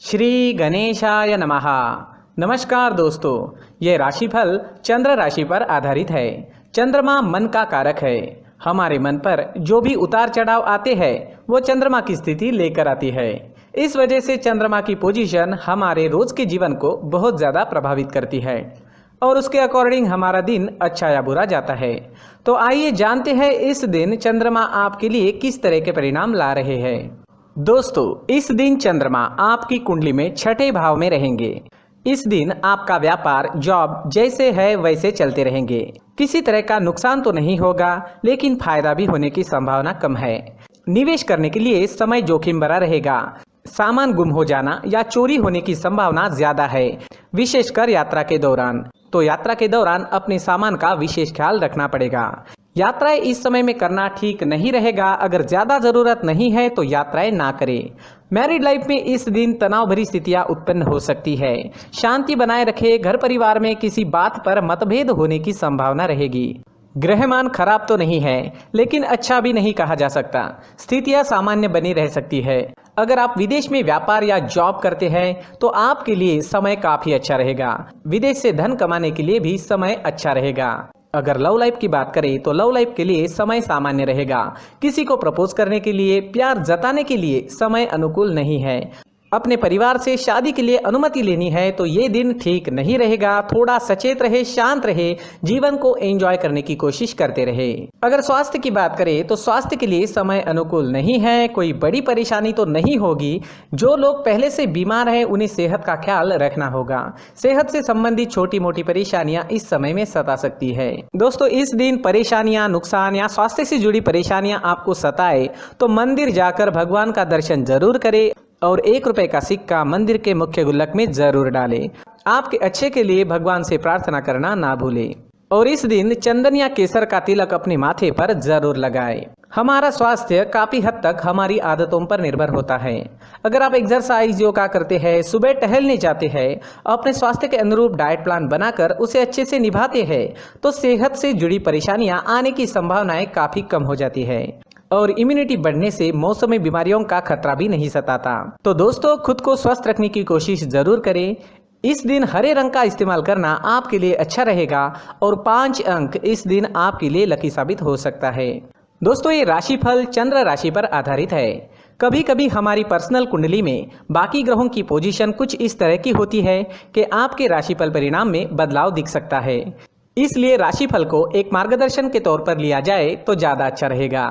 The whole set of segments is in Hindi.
श्री गणेशाय नमः। नमस्कार दोस्तों, ये राशिफल चंद्र राशि पर आधारित है। चंद्रमा मन का कारक है। हमारे मन पर जो भी उतार चढ़ाव आते हैं वो चंद्रमा की स्थिति लेकर आती है। इस वजह से चंद्रमा की पोजीशन हमारे रोज के जीवन को बहुत ज़्यादा प्रभावित करती है और उसके अकॉर्डिंग हमारा दिन अच्छा या बुरा जाता है। तो आइए जानते हैं इस दिन चंद्रमा आपके लिए किस तरह के परिणाम ला रहे हैं। दोस्तों, इस दिन चंद्रमा आपकी कुंडली में छठे भाव में रहेंगे। इस दिन आपका व्यापार, जॉब जैसे है वैसे चलते रहेंगे। किसी तरह का नुकसान तो नहीं होगा, लेकिन फायदा भी होने की संभावना कम है। निवेश करने के लिए समय जोखिम भरा रहेगा। सामान गुम हो जाना या चोरी होने की संभावना ज्यादा है, विशेषकर यात्रा के दौरान। तो यात्रा के दौरान अपने सामान का विशेष ख्याल रखना पड़ेगा। यात्राएं इस समय में करना ठीक नहीं रहेगा। अगर ज्यादा जरूरत नहीं है तो यात्राएं ना करें। मैरिड लाइफ में इस दिन तनाव भरी स्थितियां उत्पन्न हो सकती है। शांति बनाए रखें। घर परिवार में किसी बात पर मतभेद होने की संभावना रहेगी। ग्रहमान खराब तो नहीं है, लेकिन अच्छा भी नहीं कहा जा सकता। स्थितियां सामान्य बनी रह सकती है। अगर आप विदेश में व्यापार या जॉब करते हैं तो आपके लिए समय काफी अच्छा रहेगा। विदेश से धन कमाने के लिए भी समय अच्छा रहेगा। अगर लव लाइफ की बात करें तो लव लाइफ के लिए समय सामान्य रहेगा। किसी को प्रपोज करने के लिए, प्यार जताने के लिए समय अनुकूल नहीं है। अपने परिवार से शादी के लिए अनुमति लेनी है तो ये दिन ठीक नहीं रहेगा। थोड़ा सचेत रहे, शांत रहे, जीवन को एंजॉय करने की कोशिश करते रहे। अगर स्वास्थ्य की बात करें तो स्वास्थ्य के लिए समय अनुकूल नहीं है। कोई बड़ी परेशानी तो नहीं होगी। जो लोग पहले से बीमार हैं उन्हें सेहत का ख्याल रखना होगा। सेहत से संबंधित छोटी मोटी परेशानियां इस समय में सता सकती है। दोस्तों, इस दिन परेशानियां, नुकसान या स्वास्थ्य से जुड़ी परेशानियां आपको सताए तो मंदिर जाकर भगवान का दर्शन जरूर करें और 1 रुपए का सिक्का मंदिर के मुख्य गुल्लक में जरूर डालें। आपके अच्छे के लिए भगवान से प्रार्थना करना ना भूलें। और इस दिन चंदन या केसर का तिलक अपने माथे पर जरूर लगाएं। हमारा स्वास्थ्य काफी हद तक हमारी आदतों पर निर्भर होता है। अगर आप एक्सरसाइज, योगा करते हैं, सुबह टहलने जाते हैं, अपने स्वास्थ्य के अनुरूप डाइट प्लान बनाकर उसे अच्छे से निभाते हैं तो सेहत से जुड़ी परेशानियां आने की संभावनाएं काफी कम हो जाती है और इम्यूनिटी बढ़ने से मौसमी बीमारियों का खतरा भी नहीं सताता। तो दोस्तों, खुद को स्वस्थ रखने की कोशिश जरूर करें। इस दिन हरे रंग का इस्तेमाल करना आपके लिए अच्छा रहेगा और 5 अंक इस दिन आपके लिए लकी साबित हो सकता है। दोस्तों, ये राशिफल चंद्र राशि पर आधारित है। कभी कभी हमारी पर्सनल कुंडली में बाकी ग्रहों की पोजीशन कुछ इस तरह की होती है कि आपके राशिफल परिणाम में बदलाव दिख सकता है। इसलिए राशिफल को एक मार्गदर्शन के तौर पर लिया जाए तो ज्यादा अच्छा रहेगा।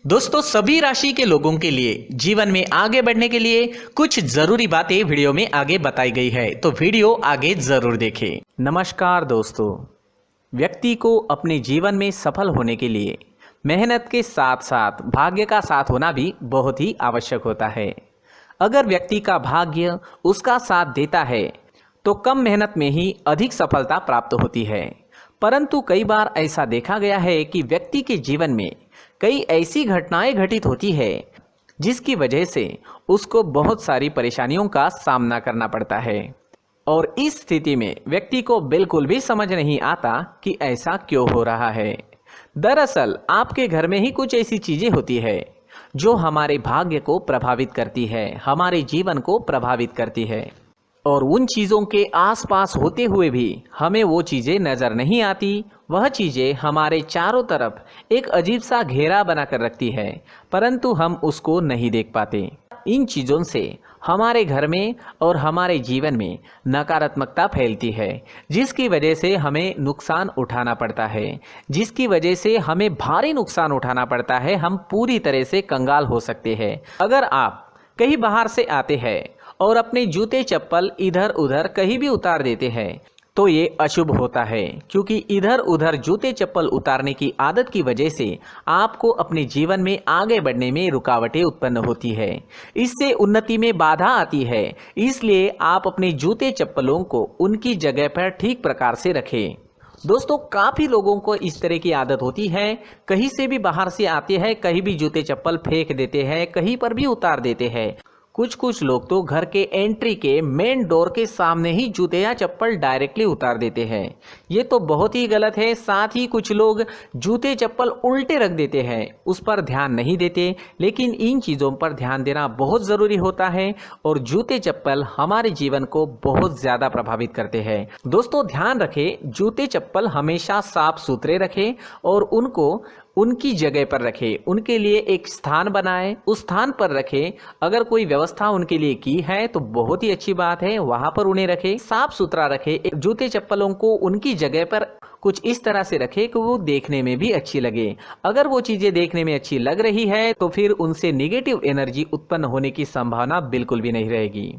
दोस्तों, सभी राशि के लोगों के लिए जीवन में आगे बढ़ने के लिए कुछ जरूरी बातें वीडियो में आगे बताई गई है, तो वीडियो आगे जरूर देखें। नमस्कार दोस्तों, व्यक्ति को अपने जीवन में सफल होने के लिए मेहनत के साथ साथ भाग्य का साथ होना भी बहुत ही आवश्यक होता है। अगर व्यक्ति का भाग्य उसका साथ देता है तो कम मेहनत में ही अधिक सफलता प्राप्त होती है। परंतु कई बार ऐसा देखा गया है कि व्यक्ति के जीवन में कई ऐसी घटनाएं घटित होती है जिसकी वजह से उसको बहुत सारी परेशानियों का सामना करना पड़ता है और इस स्थिति में व्यक्ति को बिल्कुल भी समझ नहीं आता कि ऐसा क्यों हो रहा है। दरअसल आपके घर में ही कुछ ऐसी चीजें होती है जो हमारे भाग्य को प्रभावित करती है, हमारे जीवन को प्रभावित करती है और उन चीज़ों के आसपास होते हुए भी हमें वो चीज़ें नज़र नहीं आती। वह चीज़ें हमारे चारों तरफ एक अजीब सा घेरा बनाकर रखती है, परंतु हम उसको नहीं देख पाते। इन चीज़ों से हमारे घर में और हमारे जीवन में नकारात्मकता फैलती है, जिसकी वजह से हमें नुकसान उठाना पड़ता है, जिसकी वजह से हमें भारी नुकसान उठाना पड़ता है। हम पूरी तरह से कंगाल हो सकते हैं। अगर आप कहीं बाहर से आते हैं और अपने जूते चप्पल इधर उधर कहीं भी उतार देते हैं तो ये अशुभ होता है, क्योंकि इधर उधर जूते चप्पल उतारने की आदत की वजह से आपको अपने जीवन में आगे बढ़ने में रुकावटें उत्पन्न होती है। इससे उन्नति में बाधा आती है। इसलिए आप अपने जूते चप्पलों को उनकी जगह पर ठीक प्रकार से रखें। दोस्तों, काफ़ी लोगों को इस तरह की आदत होती है, कहीं से भी बाहर से आते हैं, कहीं भी जूते चप्पल फेंक देते हैं, कहीं पर भी उतार देते हैं। कुछ कुछ लोग तो घर के एंट्री के मेन डोर के सामने ही जूते या चप्पल डायरेक्टली उतार देते हैं। ये तो बहुत ही गलत है। साथ ही कुछ लोग जूते चप्पल उल्टे रख देते हैं, उस पर ध्यान नहीं देते। लेकिन इन चीज़ों पर ध्यान देना बहुत ज़रूरी होता है और जूते चप्पल हमारे जीवन को बहुत ज़्यादा प्रभावित करते हैं। दोस्तों ध्यान रखें, जूते चप्पल हमेशा साफ सुथरे रखें और उनको उनकी जगह पर रखें। उनके लिए एक स्थान बनाएं, उस स्थान पर रखें। अगर कोई व्यवस्था उनके लिए की है तो बहुत ही अच्छी बात है, वहां पर उन्हें रखें, साफ सुथरा रखें। जूते चप्पलों को उनकी जगह पर कुछ इस तरह से रखें कि वो देखने में भी अच्छी लगे। अगर वो चीजें देखने में अच्छी लग रही है तो फिर उनसे निगेटिव एनर्जी उत्पन्न होने की संभावना बिल्कुल भी नहीं रहेगी।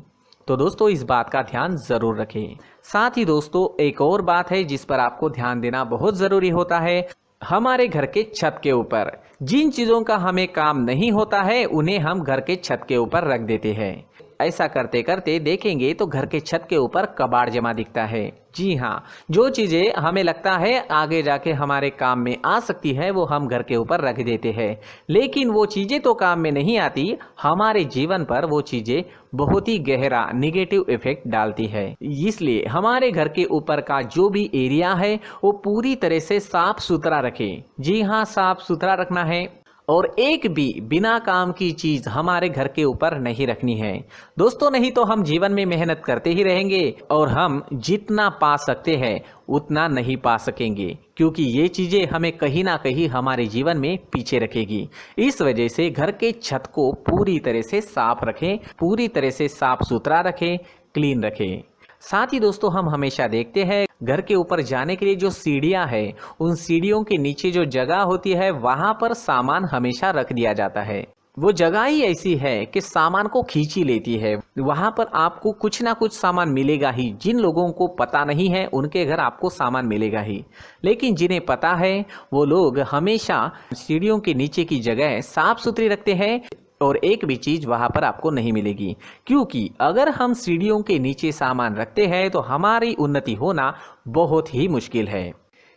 तो दोस्तों इस बात का ध्यान जरूर रखें। साथ ही दोस्तों एक और बात है जिस पर आपको ध्यान देना बहुत जरूरी होता है। हमारे घर के छत के ऊपर जिन चीज़ों का हमें काम नहीं होता है उन्हें हम घर के छत के ऊपर रख देते हैं। ऐसा करते करते देखेंगे तो घर के छत के ऊपर कबाड़ जमा दिखता है। जी हाँ, जो चीज़ें हमें लगता है आगे जाके हमारे काम में आ सकती है वो हम घर के ऊपर रख देते हैं, लेकिन वो चीज़ें तो काम में नहीं आती। हमारे जीवन पर वो चीज़ें बहुत ही गहरा निगेटिव इफेक्ट डालती है। इसलिए हमारे घर के ऊपर का जो भी एरिया है वो पूरी तरह से साफ सुथरा रखें। जी हाँ, साफ सुथरा रखना है और एक भी बिना काम की चीज हमारे घर के ऊपर नहीं रखनी है। दोस्तों नहीं तो हम जीवन में मेहनत करते ही रहेंगे और हम जितना पा सकते हैं उतना नहीं पा सकेंगे, क्योंकि ये चीजें हमें कहीं ना कहीं हमारे जीवन में पीछे रखेगी। इस वजह से घर के छत को पूरी तरह से साफ रखें, पूरी तरह से साफ सुथरा रखें, क्लीन रखें। साथ ही दोस्तों हम हमेशा देखते हैं घर के ऊपर जाने के लिए जो सीढ़ियां हैं, उन सीढ़ियों के नीचे जो जगह होती है वहां पर सामान हमेशा रख दिया जाता है। वो जगह ही ऐसी है कि सामान को खींच ही लेती है। वहां पर आपको कुछ ना कुछ सामान मिलेगा ही। जिन लोगों को पता नहीं है उनके घर आपको सामान मिलेगा ही, लेकिन जिन्हें पता है वो लोग हमेशा सीढ़ियों के नीचे की जगह साफ सुथरी रखते हैं और एक भी चीज वहां पर आपको नहीं मिलेगी। क्योंकि अगर हम सीढ़ियों के नीचे सामान रखते हैं तो हमारी उन्नति होना बहुत ही मुश्किल है।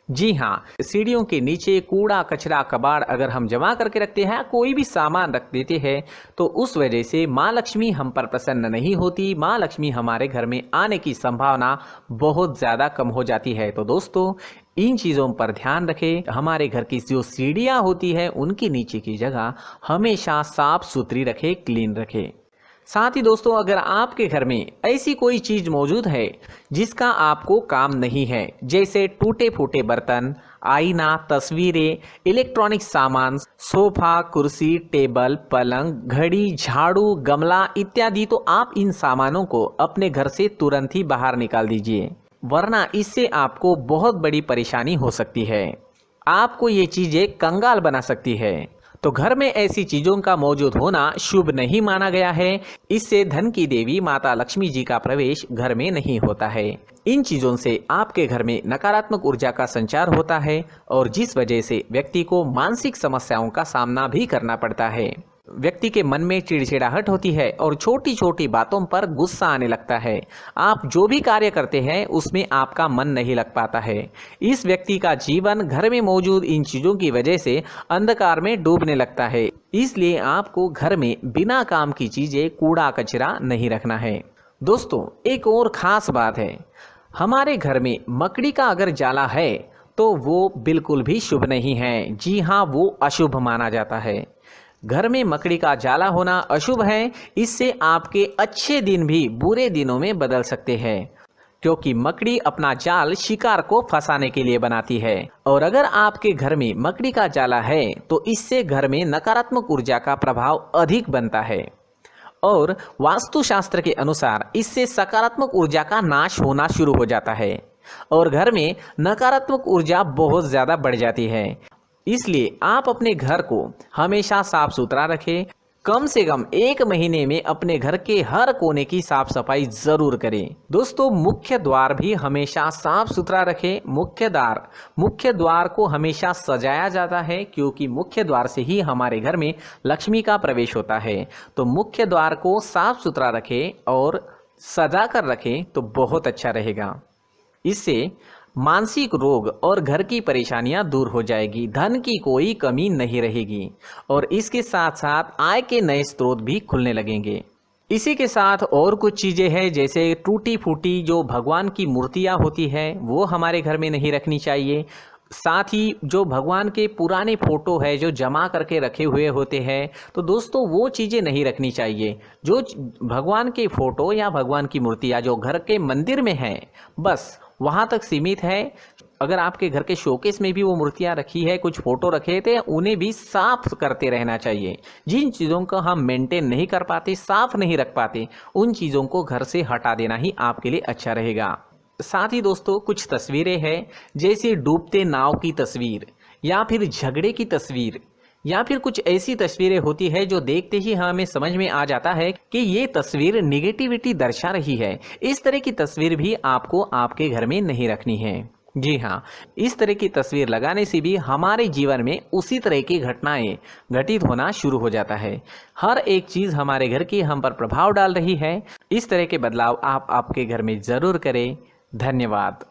जी हाँ, सीढ़ियों के नीचे कूड़ा कचरा कबाड़ अगर हम जमा करके रखते हैं, कोई भी सामान रख देते हैं, तो उस वजह से माँ लक्ष्मी हम पर प्रसन्न नहीं होती। माँ लक्ष्मी हमारे घर में आने की संभावना बहुत ज़्यादा कम हो जाती है। तो दोस्तों इन चीज़ों पर ध्यान रखें। हमारे घर की जो सीढ़ियाँ होती है उनकी नीचे की जगह हमेशा साफ सुथरी रखें, क्लीन रखें। साथ ही दोस्तों अगर आपके घर में ऐसी कोई चीज मौजूद है जिसका आपको काम नहीं है, जैसे टूटे फूटे बर्तन, आईना, तस्वीरें, इलेक्ट्रॉनिक सामान, सोफा, कुर्सी, टेबल, पलंग, घड़ी, झाड़ू, गमला इत्यादि, तो आप इन सामानों को अपने घर से तुरंत ही बाहर निकाल दीजिए, वरना इससे आपको बहुत बड़ी परेशानी हो सकती है। आपको ये चीजें कंगाल बना सकती है। तो घर में ऐसी चीजों का मौजूद होना शुभ नहीं माना गया है। इससे धन की देवी माता लक्ष्मी जी का प्रवेश घर में नहीं होता है। इन चीजों से आपके घर में नकारात्मक ऊर्जा का संचार होता है और जिस वजह से व्यक्ति को मानसिक समस्याओं का सामना भी करना पड़ता है। व्यक्ति के मन में चिड़चिड़ाहट होती है और छोटी छोटी बातों पर गुस्सा आने लगता है। आप जो भी कार्य करते हैं उसमें आपका मन नहीं लग पाता है। इस व्यक्ति का जीवन घर में मौजूद इन चीज़ों की वजह से अंधकार में डूबने लगता है। इसलिए आपको घर में बिना काम की चीज़ें, कूड़ा कचरा नहीं रखना है। दोस्तों एक और ख़ास बात है, हमारे घर में मकड़ी का अगर जाला है तो वो बिल्कुल भी शुभ नहीं है। जी हाँ, वो अशुभ माना जाता है। घर में मकड़ी का जाला होना अशुभ है। इससे आपके अच्छे दिन भी बुरे दिनों में बदल सकते हैं, क्योंकि मकड़ी अपना जाल शिकार को फंसाने के लिए बनाती है। और अगर आपके घर में मकड़ी का जाला है तो इससे घर में नकारात्मक ऊर्जा का प्रभाव अधिक बनता है और वास्तुशास्त्र के अनुसार इससे सकारात्मक ऊर्जा का नाश होना शुरू हो जाता है और घर में नकारात्मक ऊर्जा बहुत ज़्यादा बढ़ जाती है। इसलिए आप अपने घर को हमेशा साफ सुथरा रखें। कम से कम 1 महीने में अपने घर के हर कोने की साफ सफाई जरूर करें। दोस्तों मुख्य द्वार भी हमेशा साफ सुथरा रखें। मुख्य द्वार को हमेशा सजाया जाता है, क्योंकि मुख्य द्वार से ही हमारे घर में लक्ष्मी का प्रवेश होता है। तो मुख्य द्वार को साफ सुथरा रखें और सजा कर रखें तो बहुत अच्छा रहेगा। इससे मानसिक रोग और घर की परेशानियां दूर हो जाएगी, धन की कोई कमी नहीं रहेगी और इसके साथ साथ आय के नए स्रोत भी खुलने लगेंगे। इसी के साथ और कुछ चीज़ें हैं, जैसे टूटी फूटी जो भगवान की मूर्तियाँ होती हैं वो हमारे घर में नहीं रखनी चाहिए। साथ ही जो भगवान के पुराने फ़ोटो है जो जमा करके रखे हुए होते हैं, तो दोस्तों वो चीज़ें नहीं रखनी चाहिए। जो भगवान के फ़ोटो या भगवान की मूर्तियाँ जो घर के मंदिर में हैं, बस वहाँ तक सीमित है। अगर आपके घर के शोकेस में भी वो मूर्तियाँ रखी है, कुछ फ़ोटो रखे थे, उन्हें भी साफ करते रहना चाहिए। जिन चीज़ों को हम मेंटेन नहीं कर पाते, साफ नहीं रख पाते, उन चीज़ों को घर से हटा देना ही आपके लिए अच्छा रहेगा। साथ ही दोस्तों कुछ तस्वीरें हैं, जैसे डूबते नाव की तस्वीर या फिर झगड़े की तस्वीर या फिर कुछ ऐसी तस्वीरें होती है जो देखते ही हमें समझ में आ जाता है कि ये तस्वीर निगेटिविटी दर्शा रही है। इस तरह की तस्वीर भी आपको आपके घर में नहीं रखनी है। जी हाँ, इस तरह की तस्वीर लगाने से भी हमारे जीवन में उसी तरह की घटनाएं घटित होना शुरू हो जाता है। हर एक चीज़ हमारे घर की हम पर प्रभाव डाल रही है। इस तरह के बदलाव आप आपके घर में ज़रूर करें। धन्यवाद।